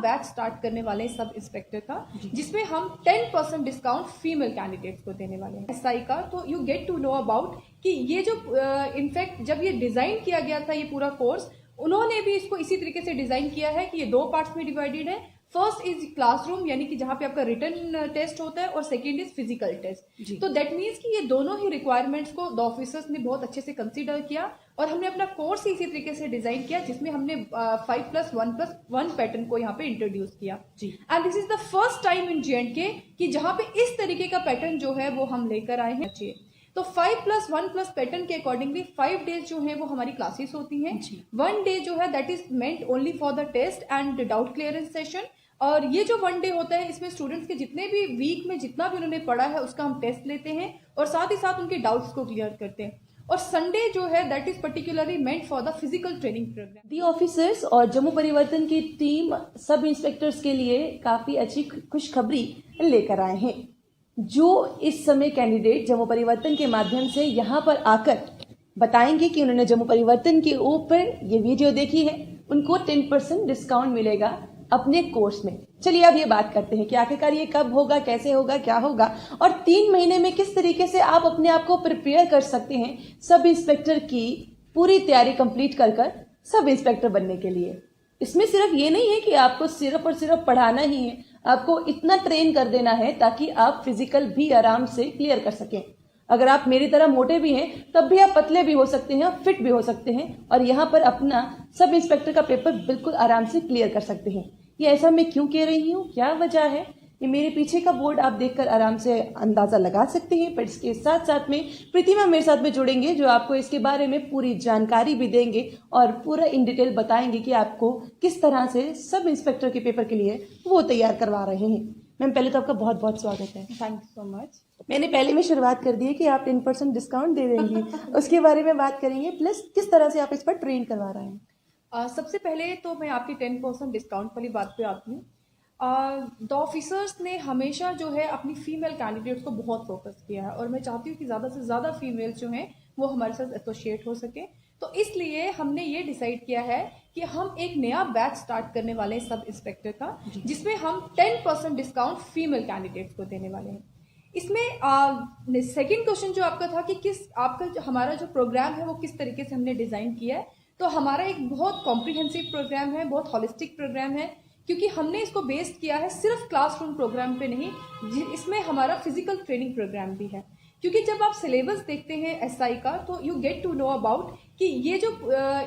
Batch start करने वाले हैं सब इंस्पेक्टर का, जिसमें हम 10% डिस्काउंट फीमेल कैंडिडेट्स को देने वाले हैं एसआई का। तो you get to know about कि ये जो इनफैक्ट जब ये डिजाइन किया गया था ये पूरा कोर्स, उन्होंने भी इसको इसी तरीके से डिजाइन किया है कि ये 2 पार्ट्स में डिवाइडेड है। फर्स्ट इज क्लासरूम, यानी कि जहां पे आपका रिटन टेस्ट होता है, और सेकंड इज फिजिकल टेस्ट। तो दैट मीन्स कि ये दोनों ही रिक्वायरमेंट्स को द ऑफिसर्स ने बहुत अच्छे से कंसीडर किया, और हमने अपना कोर्स इसी तरीके से डिजाइन किया, जिसमें हमने 5+1+1 पैटर्न को यहाँ पे इंट्रोड्यूस किया। And this is the first time in J&K कि जहां पे इस तरीके का पैटर्न जो है वो हम लेकर आए हैं। तो 5+1+ पैटर्न के अकॉर्डिंगली 5 डेज जो है वो हमारी क्लासेस होती हैं। 1 डे जो है that is meant only for the test and doubt clearance session. और ये जो 1 डे होता है, इसमें स्टूडेंट्स के जितने भी वीक में जितना भी उन्होंने पढ़ा है उसका हम टेस्ट लेते हैं, और साथ ही साथ उनके डाउट्स को क्लियर करते हैं। और संडे जो है that is particularly meant for the physical training programme. The officers और जम्मू परिवर्तन की टीम सब इंस्पेक्टर्स के लिए काफी अच्छी खुशखबरी लेकर आए हैं। जो इस समय कैंडिडेट जम्मू परिवर्तन के माध्यम से यहाँ पर आकर बताएंगे कि उन्होंने जम्मू परिवर्तन के ऊपर ये वीडियो देखी है, उनको 10% डिस्काउंट मिलेगा अपने कोर्स में। चलिए अब ये बात करते हैं कि आखिरकार ये कब होगा, कैसे होगा, क्या होगा, और 3 महीने में किस तरीके से आप अपने आप को प्रिपेयर कर सकते हैं सब इंस्पेक्टर की पूरी तैयारी कंप्लीट कर सब इंस्पेक्टर बनने के लिए। इसमें सिर्फ ये नहीं है कि आपको सिर्फ और सिर्फ पढ़ाना ही है, आपको इतना ट्रेन कर देना है ताकि आप फिजिकल भी आराम से क्लियर कर सकें। अगर आप मेरी तरह मोटे भी हैं तब भी आप पतले भी हो सकते हैं, फिट भी हो सकते हैं, और यहाँ पर अपना सब इंस्पेक्टर का पेपर बिल्कुल आराम से क्लियर कर सकते हैं। ये ऐसा मैं क्यों कह रही हूँ, क्या वजह है, ये मेरे पीछे का बोर्ड आप देखकर आराम से अंदाजा लगा सकते हैं। पर इसके साथ साथ में प्रतिमा मेरे साथ में जुड़ेंगे, जो आपको इसके बारे में पूरी जानकारी भी देंगे और पूरा इन डिटेल बताएंगे कि आपको किस तरह से सब इंस्पेक्टर के पेपर के लिए वो तैयार करवा रहे हैं। मैम, पहले तो आपका बहुत बहुत स्वागत है। Thank you so much. मैंने पहले में शुरुआत कर दी है कि आप 10% डिस्काउंट दे देंगी, उसके बारे में बात करेंगे, प्लस किस तरह से आप इस पर ट्रेन करवा रहे हैं। सबसे पहले तो मैं आपकी 10% डिस्काउंट वाली बात पे आती हूँ। द ऑफिसर्स ने हमेशा जो है अपनी फीमेल कैंडिडेट्स को बहुत फोकस किया है, और मैं चाहती हूँ कि ज़्यादा से ज़्यादा फीमेल्स जो हैं वो हमारे साथ एसोसिएट हो सके। तो इसलिए हमने ये डिसाइड किया है कि हम एक नया बैच स्टार्ट करने वाले हैं सब इंस्पेक्टर का, जिसमें हम 10% डिस्काउंट फीमेल कैंडिडेट्स को देने वाले हैं। इसमें सेकंड क्वेश्चन जो आपका था कि हमारा जो प्रोग्राम है वो किस तरीके से हमने डिजाइन किया है, तो हमारा एक बहुत कॉम्प्रिहेंसिव प्रोग्राम है, बहुत होलिस्टिक प्रोग्राम है, क्योंकि हमने इसको बेस्ड किया है सिर्फ क्लासरूम प्रोग्राम पे नहीं, इसमें हमारा फिजिकल ट्रेनिंग प्रोग्राम भी है। क्योंकि जब आप सिलेबस देखते हैं एसआई का, तो you get to know about कि ये जो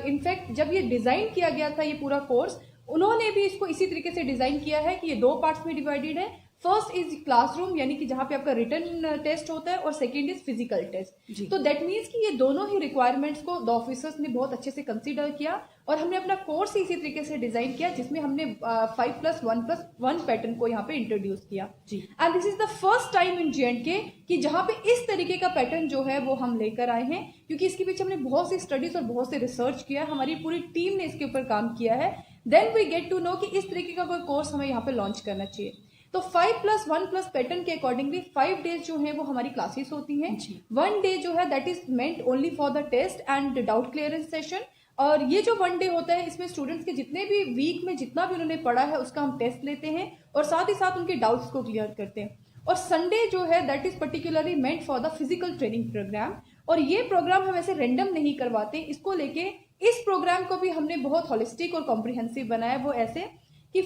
इनफैक्ट जब ये डिजाइन किया गया था ये पूरा कोर्स, उन्होंने भी इसको इसी तरीके से डिजाइन किया है कि ये 2 पार्ट्स में डिवाइडेड है। फर्स्ट इज क्लासरूम, यानी कि जहां पे आपका रिटन टेस्ट होता है, और सेकंड इज फिजिकल टेस्ट। तो दैट मीन्स कि ये दोनों ही रिक्वायरमेंट्स को द ऑफिसर्स ने बहुत अच्छे से कंसीडर किया, और हमने अपना कोर्स इसी तरीके से डिजाइन किया, जिसमें हमने 5+1+1 पैटर्न को यहाँ पे इंट्रोड्यूस किया। And this is the first time in J&K कि जहां पे इस तरीके का पैटर्न जो है वो हम लेकर आए हैं, क्योंकि इसके पीछे हमने बहुत सी स्टडीज और बहुत से रिसर्च किया है, हमारी पूरी टीम ने इसके ऊपर काम किया है। Then we get to know कि इस तरीके का कोई कोर्स हमें यहाँ पे लॉन्च करना चाहिए। तो 5+1+ पैटर्न के अकॉर्डिंगली 5 डेज जो है वो हमारी क्लासेस होती हैं। 1 डे जो है that is meant only for the test and doubt clearance session. और ये जो 1 डे होता है, इसमें स्टूडेंट्स के जितने भी वीक में जितना भी उन्होंने पढ़ा है उसका हम टेस्ट लेते हैं, और साथ ही साथ उनके डाउट्स को क्लियर करते हैं। और संडे जो है that is particularly meant for the physical training programme. और ये प्रोग्राम हम ऐसे रेंडम नहीं करवाते, इसको लेके इस प्रोग्राम को भी हमने बहुत होलिस्टिक और कॉम्प्रिहेंसिव बनाया। वो ऐसे कि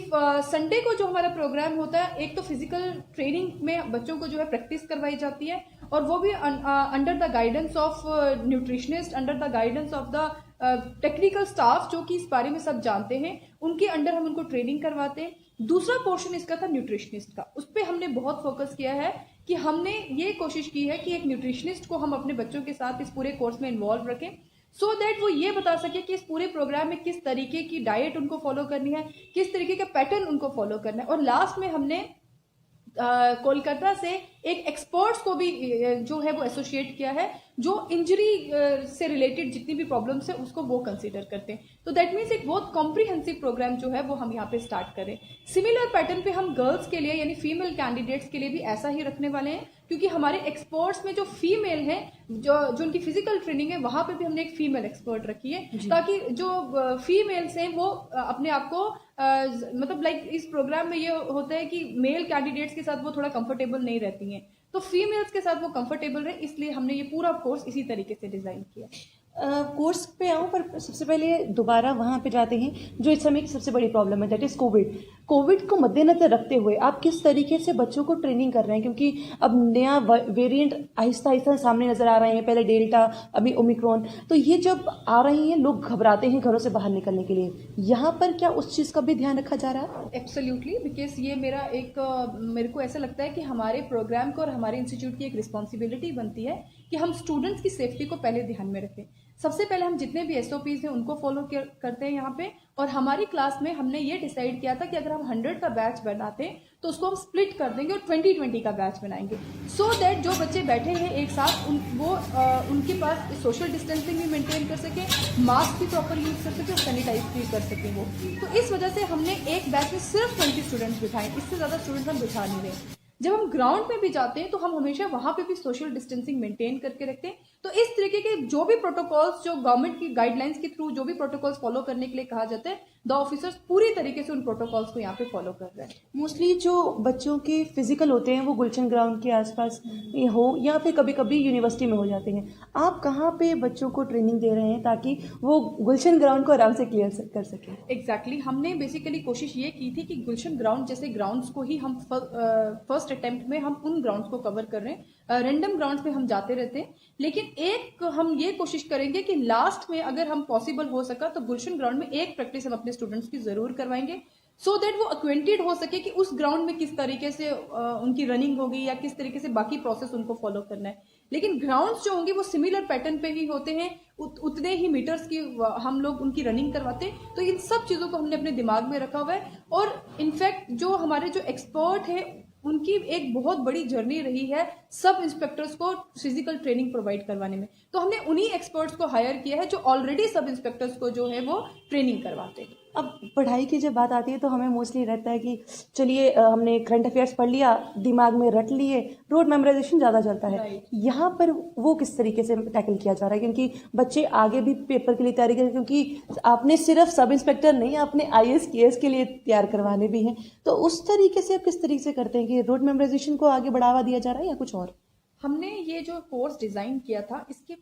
संडे को जो हमारा प्रोग्राम होता है, एक तो फिजिकल ट्रेनिंग में बच्चों को जो है प्रैक्टिस करवाई जाती है, और वो भी under the guidance of nutritionist, under the guidance of the technical staff जो कि इस बारे में सब जानते हैं, उनके अंडर हम उनको ट्रेनिंग करवाते हैं। दूसरा पोर्शन इसका था न्यूट्रिशनिस्ट का, उस पर हमने बहुत फोकस किया है कि हमने ये कोशिश की है कि एक न्यूट्रिशनिस्ट को हम अपने बच्चों के साथ इस पूरे कोर्स में इन्वॉल्व रखें, सो दैट वो ये बता सके कि इस पूरे प्रोग्राम में किस तरीके की डाइट उनको फॉलो करनी है, किस तरीके का पैटर्न उनको फॉलो करना है। और लास्ट में हमने कोलकाता से एक एक्सपर्ट्स को भी जो है वो एसोसिएट किया है, जो इंजरी से रिलेटेड जितनी भी प्रॉब्लम्स है उसको वो कंसीडर करते हैं। तो दैट मीन्स एक बहुत कॉम्प्रिहेंसिव प्रोग्राम जो है वो हम यहाँ पे स्टार्ट करें। सिमिलर पैटर्न पे हम गर्ल्स के लिए यानी फीमेल कैंडिडेट्स के लिए भी ऐसा ही रखने वाले हैं, क्योंकि हमारे एक्सपर्ट्स में जो फीमेल हैं, जो उनकी फिजिकल ट्रेनिंग है, वहां पे भी हमने एक फीमेल एक्सपर्ट रखी है, ताकि जो फीमेल्स हैं वो अपने आप को मतलब लाइक इस प्रोग्राम में ये होता है कि मेल कैंडिडेट्स के साथ वो थोड़ा कंफर्टेबल नहीं रहती हैं, तो फीमेल्स के साथ वो कंफर्टेबल रहे, इसलिए हमने ये पूरा कोर्स इसी तरीके से डिजाइन किया। कोर्स पे आऊँ, पर सबसे पहले दोबारा वहाँ पे जाते हैं जो इस समय की सबसे बड़ी प्रॉब्लम है, दैट इज़ कोविड। कोविड को मद्देनजर रखते हुए आप किस तरीके से बच्चों को ट्रेनिंग कर रहे हैं, क्योंकि अब नया वेरिएंट आहिस्ता आहिस्ता सामने नजर आ रहे हैं, पहले डेल्टा, अभी ओमिक्रॉन, तो ये जब आ रही हैं लोग घबराते हैं घरों से बाहर निकलने के लिए, यहाँ पर क्या उस चीज़ का भी ध्यान रखा जा रहा है? एब्सोल्युटली, बिकॉज ये मेरा एक मेरे को ऐसा लगता है कि हमारे प्रोग्राम को और हमारे इंस्टीट्यूट की एक रिस्पॉन्सिबिलिटी बनती है कि हम स्टूडेंट्स की सेफ्टी को पहले ध्यान में रखें। सबसे पहले हम जितने भी एसओपीज हैं उनको फॉलो करते हैं यहाँ पे, और हमारी क्लास में हमने ये डिसाइड किया था कि अगर हम 100 का बैच बनाते हैं तो उसको हम स्प्लिट कर देंगे और 20-20 का बैच बनाएंगे, सो दैट जो बच्चे बैठे हैं एक साथ उनके पास सोशल डिस्टेंसिंग भी मेंटेन कर सकें, मास्क भी प्रॉपर यूज कर सकें और सैनिटाइज भी कर सकें वो। तो इस वजह से हमने एक बैच में सिर्फ 20 स्टूडेंट्स बिठाए, इससे ज़्यादा स्टूडेंट्स हम बिठा नहीं रहे। जब हम ग्राउंड में भी जाते हैं तो हम हमेशा वहां पे भी सोशल डिस्टेंसिंग मेंटेन करके रखते हैं। तो इस तरीके के जो भी प्रोटोकॉल्स, जो गवर्नमेंट की गाइडलाइंस के थ्रू जो भी प्रोटोकॉल्स फॉलो करने के लिए कहा जाता है, द ऑफिसर्स पूरी तरीके से उन प्रोटोकॉल्स को यहाँ पे फॉलो कर रहे हैं। मोस्टली जो बच्चों के फिजिकल होते हैं वो गुलशन ग्राउंड के आसपास हो या फिर कभी कभी यूनिवर्सिटी में हो जाते हैं, आप कहाँ पे बच्चों को ट्रेनिंग दे रहे हैं ताकि वो गुलशन ग्राउंड को आराम से क्लियर कर सकें? एग्जैक्टली, हमने बेसिकली कोशिश ये की थी कि गुलशन ग्राउंड जैसे ग्राउंड्स को ही हम फर्स्ट अटेम्प्ट में हम उन ग्राउंड्स को कवर कर रहे हैं। रैंडम ग्राउंड्स पे हम जाते रहते हैं, लेकिन एक हम ये कोशिश करेंगे कि लास्ट में अगर हम पॉसिबल हो सका तो गुलशन ग्राउंड में एक प्रैक्टिस हम अपने स्टूडेंट्स की जरूर करवाएंगे, सो दैट वो अक्वेंटेड हो सके कि उस ग्राउंड में किस तरीके से उनकी रनिंग होगी या किस तरीके से बाकी प्रोसेस उनको फॉलो करना है। लेकिन ग्राउंड्स जो होंगे वो सिमिलर पैटर्न पे ही होते हैं, उतने ही मीटर्स की हम लोग उनकी रनिंग करवाते हैं। तो इन सब चीजों को हमने अपने दिमाग में रखा हुआ है, और इनफैक्ट जो हमारे जो एक्सपर्ट है उनकी एक बहुत बड़ी जर्नी रही है सब इंस्पेक्टर्स को फिजिकल ट्रेनिंग प्रोवाइड करवाने में। तो हमने उन्हीं एक्सपर्ट्स को हायर किया है जो ऑलरेडी सब इंस्पेक्टर्स को जो है वो ट्रेनिंग करवाते हैं। अब पढ़ाई की जब बात आती है तो हमें मोस्टली रहता है कि चलिए हमने करंट अफेयर्स पढ़ लिया, दिमाग में रट लिए, रोड मेमोराइजेशन ज़्यादा चलता है। यहाँ पर वो किस तरीके से टैकल किया जा रहा है, क्योंकि बच्चे आगे भी पेपर के लिए तैयारी करें, क्योंकि आपने सिर्फ सब इंस्पेक्टर नहीं, आपने IAS KS के लिए तैयार करवाने भी हैं, तो उस तरीके से आप किस तरीके से करते हैं कि रोड मेमोराइजेशन को आगे बढ़ावा दिया जा रहा है या कुछ और? हमने ये जो कोर्स डिजाइन किया था, इसके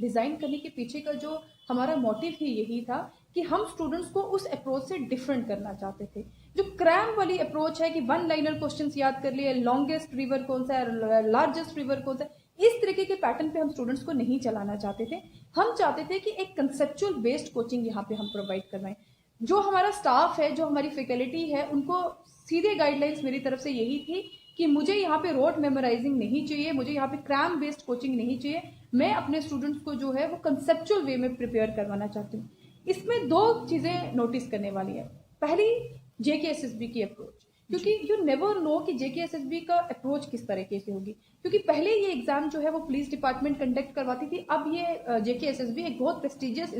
डिजाइन करने के पीछे का जो हमारा मोटिव ही यही था कि हम स्टूडेंट्स को उस अप्रोच से डिफरेंट करना चाहते थे। जो क्रैम वाली अप्रोच है कि वन लाइनर क्वेश्चंस याद कर लिए, लॉन्गेस्ट रिवर कौन सा है, लार्जेस्ट रिवर कौन सा है, इस तरीके के पैटर्न पे हम स्टूडेंट्स को नहीं चलाना चाहते थे। हम चाहते थे कि एक कंसेप्चुअल बेस्ड कोचिंग यहाँ पे हम प्रोवाइड करवाएं। जो हमारा स्टाफ है, जो हमारी फैकल्टी है, उनको सीधे गाइडलाइंस मेरी तरफ से यही थी कि मुझे यहाँ पे रोड मेमोराइजिंग नहीं चाहिए, मुझे यहाँ पे क्रैम बेस्ड कोचिंग नहीं चाहिए, मैं अपने स्टूडेंट्स को जो है वो कंसेप्चुअल वे में प्रिपेयर करवाना चाहती हूँ। इसमें दो चीजें नोटिस करने वाली है। पहली, JKSSB की अप्रोच, क्योंकि यू नेवर नो कि JKSSB का अप्रोच किस तरीके से होगी, क्योंकि पहले ये एग्जाम जो है वो पुलिस डिपार्टमेंट कंडक्ट करवाती थी, अब ये JKSSB एक बहुत प्रेस्टिजियस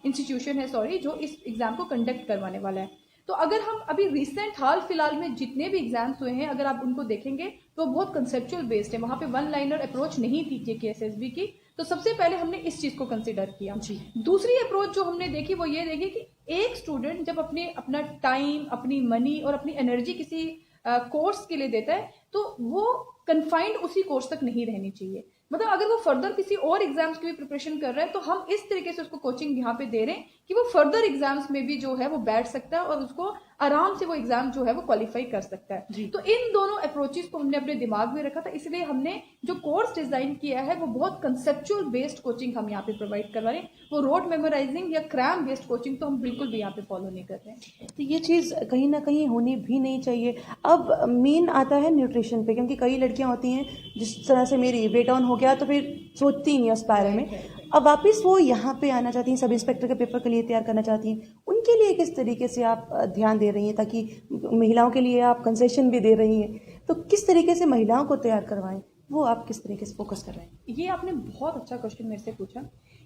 इंस्टीट्यूशन है जो इस एग्जाम को कंडक्ट करवाने वाला है। तो अगर हम अभी रिसेंट हाल फिलहाल में जितने भी एग्जाम्स हुए हैं, अगर आप उनको देखेंगे तो बहुत कंसेप्चुअल बेस्ड है, वहां पे वन लाइनर अप्रोच नहीं थी JKSSB की। तो सबसे पहले हमने इस चीज को कंसिडर किया। दूसरी अप्रोच जो हमने देखी वो ये देखी कि एक स्टूडेंट जब अपना टाइम, अपनी मनी और अपनी एनर्जी किसी कोर्स के लिए देता है तो वो कन्फाइंड उसी कोर्स तक नहीं रहनी चाहिए। मतलब अगर वो फर्दर किसी और एग्जाम्स की भी प्रिपरेशन कर रहा है तो हम इस तरीके से उसको कोचिंग यहाँ पे दे रहे हैं कि वो फर्दर एग्जाम्स में भी जो है वो बैठ सकता है और उसको आराम से वो एग्जाम जो है वो क्वालिफाई कर सकता है। तो इन दोनों अप्रोचेस को हमने अपने दिमाग में रखा था, इसलिए हमने जो कोर्स डिजाइन किया है वो बहुत कंसेप्चुअल बेस्ड कोचिंग हम यहाँ पे प्रोवाइड करवा रहे हैं। वो रोड मेमोराइजिंग या क्रैम बेस्ड कोचिंग तो हम बिल्कुल भी यहाँ पे फॉलो नहीं कर रहे हैं। तो ये चीज़ कहीं ना कहीं होनी भी नहीं चाहिए। अब मेन आता है न्यूट्रिशन पे, क्योंकि कई लड़कियां होती हैं जिस तरह से मेरी वेट ऑन हो गया तो फिर सोचती नहीं उस बारे में, अब वापस वो यहाँ पे आना चाहती हैं, सब इंस्पेक्टर के पेपर के लिए तैयार करना चाहती हैं, उनके लिए किस तरीके से आप ध्यान दे रही हैं, ताकि महिलाओं के लिए आप कंसेशन भी दे रही हैं, तो किस तरीके से महिलाओं को तैयार करवाएं, वो आप किस तरीके से फोकस कर रहे हैं? ये आपने बहुत अच्छा क्वेश्चन मेरे से पूछा,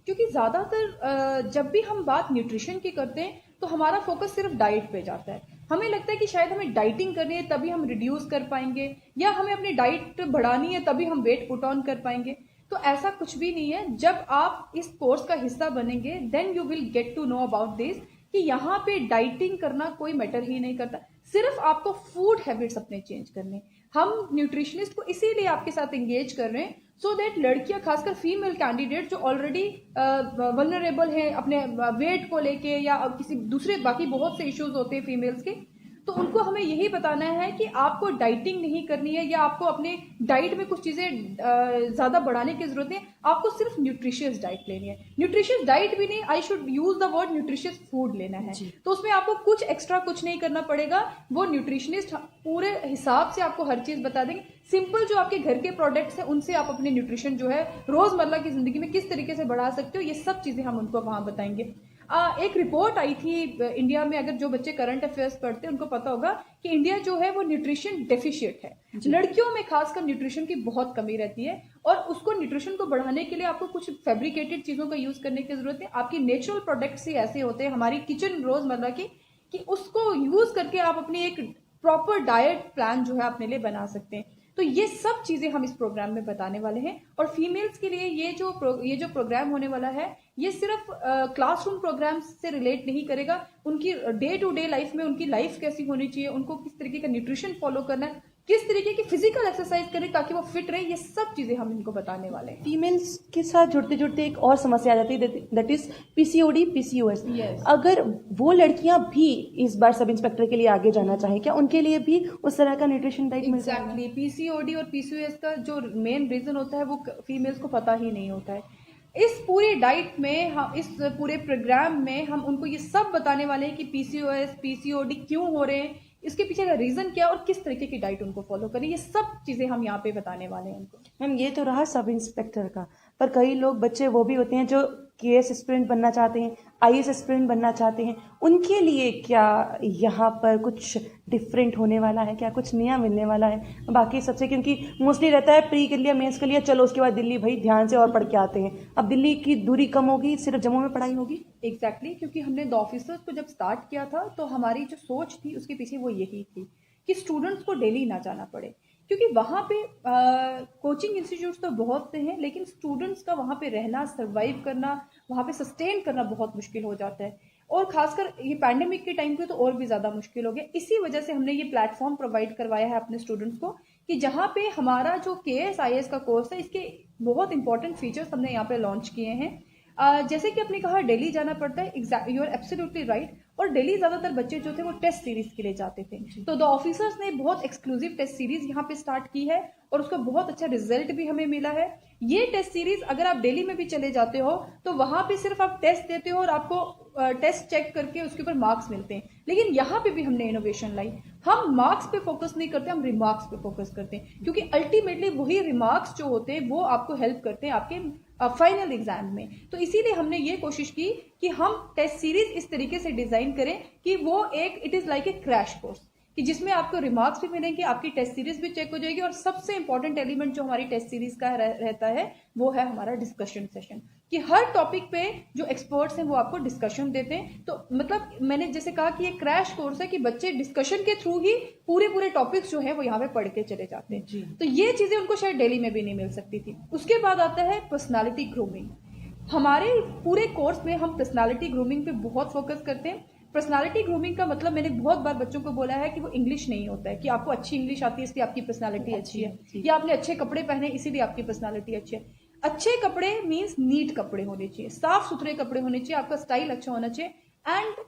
क्योंकि ज़्यादातर जब भी हम बात न्यूट्रिशन की करते हैं तो हमारा फोकस सिर्फ डाइट पे जाता है। हमें लगता है कि शायद हमें डाइटिंग करनी है तभी हम रिड्यूस कर पाएंगे, या हमें अपनी डाइट बढ़ानी है तभी हम वेट पुट ऑन कर पाएंगे। तो ऐसा कुछ भी नहीं है। जब आप इस कोर्स का हिस्सा बनेंगे then you will get to know about this कि यहाँ पे डाइटिंग करना कोई मैटर ही नहीं करता, सिर्फ आपको फूड हैबिट्स अपने चेंज करने। हम न्यूट्रिशनिस्ट को इसीलिए आपके साथ एंगेज कर रहे हैं सो दैट लड़कियां, खासकर फीमेल कैंडिडेट जो ऑलरेडी वल्नरेबल हैं अपने वेट को लेके या किसी दूसरे बाकी बहुत से इश्यूज होते हैं फीमेल्स के, तो उनको हमें यही बताना है कि आपको डाइटिंग नहीं करनी है या आपको अपने डाइट में कुछ चीजें ज्यादा बढ़ाने की जरूरत नहीं, आपको सिर्फ न्यूट्रिशियस डाइट लेनी है। न्यूट्रिशियस डाइट भी नहीं, I should use the word nutritious food लेना है। तो उसमें आपको कुछ एक्स्ट्रा कुछ नहीं करना पड़ेगा, वो न्यूट्रिशनिस्ट पूरे हिसाब से आपको हर चीज बता देंगे। सिंपल जो आपके घर के प्रोडक्ट्स हैं उनसे आप अपने न्यूट्रिशन जो है रोजमर्रा की जिंदगी में किस तरीके से बढ़ा सकते हो, ये सब चीजें हम उनको वहां बताएंगे। एक रिपोर्ट आई थी इंडिया में, अगर जो बच्चे करंट अफेयर्स पढ़ते हैं उनको पता होगा कि इंडिया जो है वो न्यूट्रिशन डेफिशिएट है। लड़कियों में खासकर न्यूट्रिशन की बहुत कमी रहती है और उसको न्यूट्रिशन को बढ़ाने के लिए आपको कुछ फैब्रिकेटेड चीजों का यूज करने की जरूरत है। आपकी नेचुरल प्रोडक्ट्स ही ऐसे होते हैं हमारी किचन रोजमर्रा की, कि उसको यूज करके आप अपनी एक प्रॉपर डाइट प्लान जो है अपने लिए बना सकते हैं। तो ये सब चीजें हम इस प्रोग्राम में बताने वाले हैं। और फीमेल्स के लिए ये जो प्रोग्राम होने वाला है ये सिर्फ क्लासरूम प्रोग्राम से रिलेट नहीं करेगा, उनकी डे टू डे लाइफ में उनकी लाइफ कैसी होनी चाहिए, उनको किस तरीके का न्यूट्रिशन फॉलो करना है, किस तरीके की फिजिकल एक्सरसाइज करें ताकि वो फिट रहे, ये सब चीजें हम इनको बताने वाले हैं। फीमेल्स के साथ जुड़ते जुड़ते एक और समस्या आ जाती है, दैट इज पीसीओडी पीसीओएस। अगर वो लड़कियां भी इस बार सब इंस्पेक्टर के लिए आगे जाना चाहें, क्या उनके लिए भी उस तरह का न्यूट्रिशन डाइट मिल जाएगा? एग्जैक्टली, पीसीओडी और पीसीओएस का जो मेन रीजन होता है वो फीमेल्स को पता ही नहीं होता है। इस पूरी डाइट में हम, इस पूरे प्रोग्राम में हम उनको ये सब बताने वाले हैं कि पीसीओएस पीसीओडी क्यों हो रहे हैं, इसके पीछे का रीजन क्या और किस तरीके की डाइट उनको फॉलो करें, ये सब चीजें हम यहाँ पे बताने वाले हैं उनको। मैम ये तो रहा सब इंस्पेक्टर का, पर कई लोग बच्चे वो भी होते हैं जो केएस एस्पिरेंट बनना चाहते हैं, आईएएस एस्पिरेंट बनना चाहते हैं, उनके लिए क्या यहाँ पर कुछ डिफरेंट होने वाला है, क्या कुछ नया मिलने वाला है बाकी सबसे? क्योंकि मोस्टली रहता है प्री कर लिया, मेंस कर लिया, चलो उसके बाद दिल्ली भाई ध्यान से और पढ़ के आते हैं। अब दिल्ली की दूरी कम होगी, सिर्फ जम्मू में पढ़ाई होगी। एग्जैक्टली, क्योंकि हमने द ऑफिसर्स को जब स्टार्ट किया था तो हमारी जो सोच थी उसके पीछे वो यही थी कि स्टूडेंट्स को दिल्ली ना जाना पड़े, क्योंकि वहाँ पे कोचिंग इंस्टीट्यूट्स तो बहुत से हैं लेकिन स्टूडेंट्स का वहाँ पे रहना, सरवाइव करना, वहाँ पे सस्टेन करना बहुत मुश्किल हो जाता है। और खासकर ये पैंडेमिक के टाइम पे तो और भी ज्यादा मुश्किल हो गया। इसी वजह से हमने ये प्लेटफॉर्म प्रोवाइड करवाया है अपने स्टूडेंट्स को कि जहाँ पे हमारा जो केएस आईएएस का कोर्स है इसके बहुत इंपॉर्टेंट फीचर्स हमने यहाँ पे लॉन्च किए हैं। जैसे कि आपने कहा दिल्ली जाना पड़ता है, यू आर एब्सोल्युटली राइट। और दिल्ली ज्यादातर बच्चे जो थे वो टेस्ट सीरीज के लिए जाते थे, तो द ऑफिसर्स ने बहुत एक्सक्लूसिव टेस्ट सीरीज यहाँ पे स्टार्ट की है और उसका बहुत अच्छा रिजल्ट भी हमें मिला है। ये टेस्ट सीरीज अगर आप दिल्ली में भी चले जाते हो तो वहां पे सिर्फ आप टेस्ट देते हो और आपको टेस्ट चेक करके उसके ऊपर मार्क्स मिलते हैं, लेकिन यहाँ पे भी हमने इनोवेशन लाई। हम मार्क्स पे फोकस नहीं करते, हम रिमार्क्स पे फोकस करते हैं, क्योंकि अल्टीमेटली वही रिमार्क्स जो होते हैं वो आपको हेल्प करते हैं आपके फाइनल एग्जाम में। तो इसीलिए हमने ये कोशिश की कि हम टेस्ट सीरीज इस तरीके से डिजाइन करें कि वो एक it is like a crash course, कि जिसमें आपको रिमार्क्स भी मिलेंगे, आपकी टेस्ट सीरीज भी चेक हो जाएगी और सबसे इंपॉर्टेंट एलिमेंट जो हमारी टेस्ट सीरीज का रहता है वो है हमारा डिस्कशन सेशन, कि हर टॉपिक पे जो एक्सपर्ट्स हैं वो आपको डिस्कशन देते हैं। तो मतलब मैंने जैसे कहा कि ये क्रैश कोर्स है कि बच्चे डिस्कशन के थ्रू ही पूरे टॉपिक्स जो है वो यहाँ पे पढ़ के चले जाते हैं। तो ये चीजें उनको शायद दिल्ली में भी नहीं मिल सकती थी। उसके बाद आता है पर्सनालिटी ग्रूमिंग। हमारे पूरे कोर्स में हम पर्सनालिटी ग्रूमिंग पे बहुत फोकस करते हैं। पर्सनालिटी ग्रूमिंग का मतलब मैंने बहुत बार बच्चों को बोला है कि वो इंग्लिश नहीं होता है कि आपको अच्छी इंग्लिश आती है इसलिए आपकी पर्सनालिटी अच्छी है, या आपने अच्छे कपड़े पहने इसीलिए आपकी पर्सनालिटी अच्छी है। अच्छे कपड़े मीन्स नीट कपड़े होने चाहिए, साफ सुथरे कपड़े होने चाहिए, आपका स्टाइल अच्छा होना चाहिए। एंड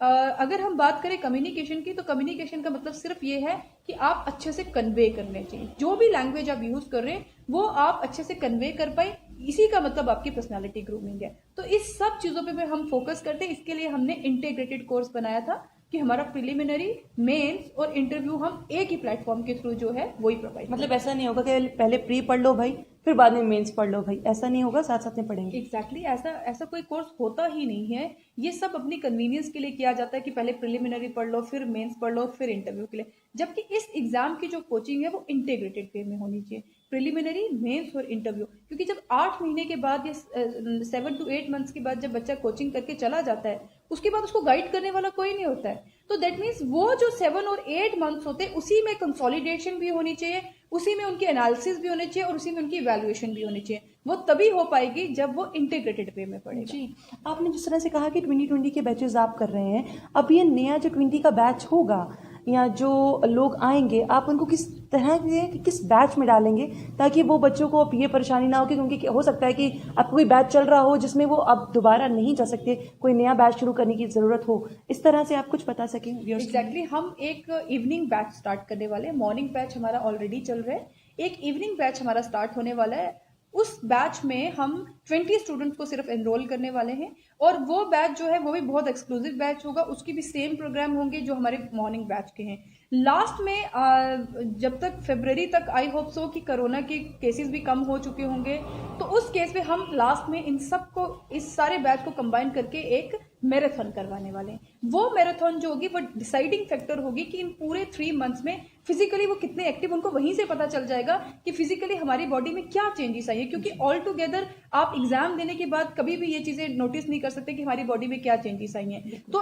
अगर हम बात करें कम्युनिकेशन की, तो कम्युनिकेशन का मतलब सिर्फ ये है कि आप अच्छे से कन्वे करने चाहिए, जो भी लैंग्वेज आप यूज कर रहे हैं वो आप अच्छे से कन्वे कर पाए, इसी का मतलब आपकी पर्सनालिटी ग्रूमिंग है। तो इस सब चीजों पे हम फोकस करते हैं। इसके लिए हमने इंटीग्रेटेड कोर्स बनाया था कि हमारा प्रिलिमिनरी, मेंस और इंटरव्यू हम एक ही प्लेटफॉर्म के थ्रू जो है वही प्रोवाइड। मतलब ऐसा नहीं होगा कि पहले प्री पढ़ लो भाई फिर बाद में मेंस पढ़ लो भाई, ऐसा नहीं होगा, साथ साथ में पढ़ेंगे। एग्जैक्टली ऐसा कोई कोर्स होता ही नहीं है। ये सब अपनी कन्वीनियंस के लिए किया जाता है कि पहले प्रिलिमिनरी पढ़ लो, फिर मेंस पढ़ लो, फिर इंटरव्यू के लिए। जबकि इस एग्जाम की जो कोचिंग है वो इंटीग्रेटेड वे में होनी चाहिए, प्रिलिमिनरी, मेंस और इंटरव्यू। क्योंकि जब 8 महीने के बाद या 7 to 8 मंथ्स के बाद जब बच्चा कोचिंग करके चला जाता है उसके बाद उसको गाइड करने वाला कोई नहीं होता है। तो दैट मीन्स वो जो 7 और 8 मंथ्स होते हैं उसी में कंसोलिडेशन भी होनी चाहिए, उसी में उनकी एनालिसिस भी होने चाहिए और उसी में उनकी इवैल्यूएशन भी होनी चाहिए। वो तभी हो पाएगी जब वो इंटीग्रेटेड वे में पड़ेगा। जी, आपने जिस तरह से कहा कि 2020 के बैचेस आप कर रहे हैं, अब ये नया जो 20 का बैच होगा या जो लोग आएंगे, आप उनको किस तरह से किस बैच में डालेंगे ताकि वो बच्चों को अब ये परेशानी ना हो कि क्योंकि हो सकता है कि अब कोई बैच चल रहा हो जिसमें वो अब दोबारा नहीं जा सकते, कोई नया बैच शुरू करने की ज़रूरत हो, इस तरह से आप कुछ बता सकें? एग्जैक्टली हम एक इवनिंग बैच स्टार्ट करने वाले हैं। मॉर्निंग बैच हमारा ऑलरेडी चल रहा है, एक इवनिंग बैच हमारा स्टार्ट होने वाला है। उस बैच में हम 20 स्टूडेंट्स को सिर्फ एनरोल करने वाले हैं और वो बैच जो है वो भी बहुत एक्सक्लूसिव बैच होगा। उसकी भी सेम प्रोग्राम होंगे जो हमारे मॉर्निंग बैच के हैं। लास्ट में जब तक फरवरी तक आई होप सो कि कोरोना के केसेस भी कम हो चुके होंगे, तो उस केस में हम लास्ट में इन सबको, इस सारे बैच को कंबाइन करके एक मैराथन करवाने वाले हैं। वो मैराथन जो होगी वो डिसाइडिंग फैक्टर होगी कि इन पूरे 3 मंथ्स में फिजिकली वो कितने एक्टिव, उनको वहीं से पता चल जाएगा कि फिजिकली हमारी बॉडी में क्या चेंजेस आई है। क्योंकि ऑल टुगेदर आप एग्जाम देने के बाद कभी भी ये चीजें नोटिस नहीं कर सकते कि हमारी बॉडी में क्या चेंजेस आई हैं। तो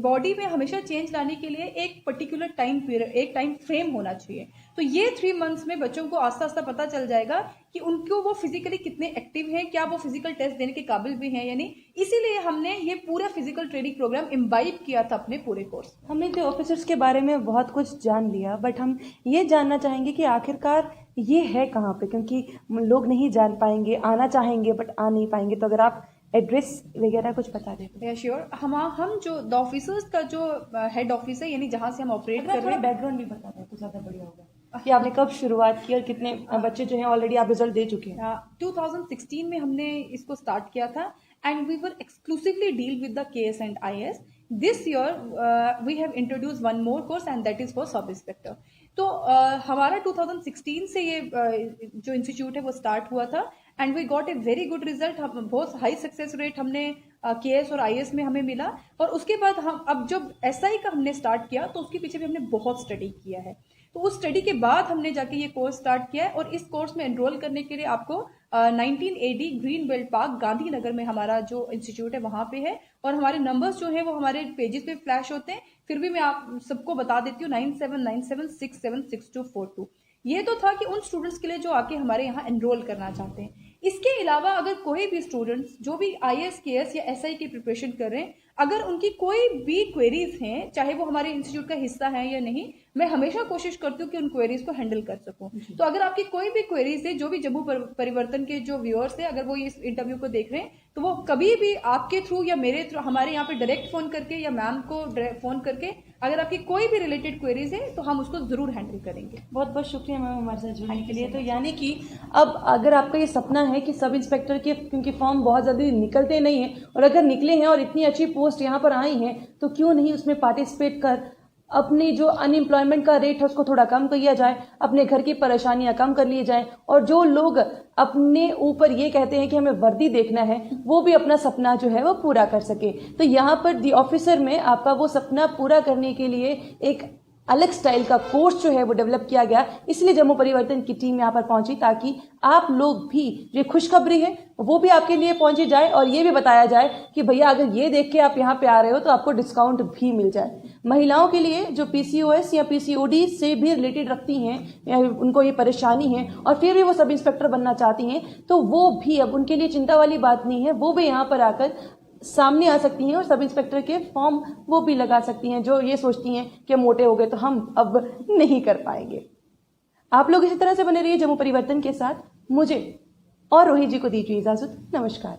बॉडी में हमेशा चेंज लाने के लिए एक पर्टिकुलर टाइम पीरियड, एक टाइम फ्रेम होना चाहिए। तो ये 3 मंथ्स में बच्चों को आस्ता आस्ता पता चल जाएगा कि उनको वो फिजिकली कितने एक्टिव हैं, क्या वो फिजिकल टेस्ट देने के काबिल भी हैं या नहीं। इसीलिए हमने ये पूरा फिजिकल ट्रेनिंग प्रोग्राम इम्बाइब किया था अपने पूरे कोर्स। हमने तो ऑफिसर्स के बारे में बहुत कुछ जान लिया, बट हम ये जानना चाहेंगे कि आखिरकार ये है कहाँ पे, क्योंकि लोग नहीं जान पाएंगे, आना चाहेंगे बट आ नहीं पाएंगे। तो अगर आप एड्रेस वगैरह कुछ बता दें। श्योर। हम जो द ऑफिसर्स का जो हेड ऑफिस है, यानी जहाँ से हम ऑपरेट कर रहे हैं, बैकग्राउंड भी बता दें तो ज़्यादा बढ़िया होगा कि आपने कब शुरुआत की और कितने बच्चे जो हैं ऑलरेडी आप रिजल्ट दे चुके हैं। 2016 में हमने इसको स्टार्ट किया था and we were exclusively deal with the KS and IS। This year we have introduce one more course and that is for sub inspector. तो हमारा 2016 से ये जो इंस्टीट्यूट है वो स्टार्ट हुआ था and we got a very good result. हम बहुत हाई सक्सेस रेट हमने KS और IS में हमें मिला। और उसके बाद हम अब जब SI का हमने स्टार्ट किया तो उसके पीछे भी हमने बहुत स्टडी किया है। तो उस स्टडी के बाद हमने जाके ये कोर्स स्टार्ट किया है और इस कोर्स में एनरोल करने के लिए आपको 19 AD green belt park Gandhinagar में हमारा जो इंस्टीट्यूट है वहां पे है। और हमारे नंबर्स जो है वो हमारे पेजेस पे फ्लैश होते हैं, फिर भी मैं आप सबको बता देती हूँ 9797676242। ये तो था कि उन स्टूडेंट्स के लिए जो आके हमारे यहाँ एनरोल करना चाहते हैं। इसके अलावा अगर कोई भी स्टूडेंट्स जो भी IS KS या SI की प्रिपरेशन कर रहे हैं, अगर उनकी कोई भी क्वेरीज हैं, चाहे वो हमारे इंस्टीट्यूट का हिस्सा है या नहीं, मैं हमेशा कोशिश करती हूँ कि उन क्वेरीज को हैंडल कर सकूं। तो अगर आपकी कोई भी क्वेरीज है, जो भी जम्मू परिवर्तन के जो व्यूअर्स हैं, अगर वो इस इंटरव्यू को देख रहे हैं, तो वो कभी भी आपके थ्रू या मेरे थ्रू हमारे यहाँ पे डायरेक्ट फोन करके या मैम को फोन करके अगर आपकी कोई भी रिलेटेड क्वेरीज है तो हम उसको जरूर हैंडल करेंगे। बहुत बहुत शुक्रिया मैम हमारे साथ जुड़ने के लिए। तो यानी कि अब अगर आपका ये सपना है कि सब इंस्पेक्टर के, क्योंकि फॉर्म बहुत जल्दी निकलते नहीं हैं और अगर निकले हैं और इतनी अच्छी पोस्ट यहाँ पर आई हैं, तो क्यों नहीं उसमें पार्टिसिपेट कर अपने जो अनएम्प्लॉयमेंट का रेट है उसको थोड़ा कम किया जाए, अपने घर की परेशानियां कम कर ली जाए, और जो लोग अपने ऊपर ये कहते हैं कि हमें वर्दी देखना है, वो भी अपना सपना जो है वो पूरा कर सके। तो यहाँ पर दी ऑफिसर में आपका वो सपना पूरा करने के लिए एक अलग स्टाइल का कोर्स जो है वो डेवलप किया गया। इसलिए जम्मू परिवर्तन की टीम यहाँ पर पहुंची ताकि आप लोग भी, जो खुशखबरी है वो भी आपके लिए पहुंची जाए और ये भी बताया जाए कि भैया अगर ये देख के आप यहाँ पे आ रहे हो तो आपको डिस्काउंट भी मिल जाए। महिलाओं के लिए जो PCOS या PCOD से भी रिलेटेड रखती हैं या उनको ये परेशानी है और फिर भी वो सब इंस्पेक्टर बनना चाहती हैं, तो वो भी अब उनके लिए चिंता वाली बात नहीं है, वो भी यहाँ पर आकर सामने आ सकती हैं और सब इंस्पेक्टर के फॉर्म वो भी लगा सकती हैं, जो ये सोचती हैं कि मोटे हो गए तो हम अब नहीं कर पाएंगे। आप लोग इसी तरह से बने रहिए जम्मू परिवर्तन के साथ। मुझे और रोहित जी को दीजिए इजाजत। नमस्कार।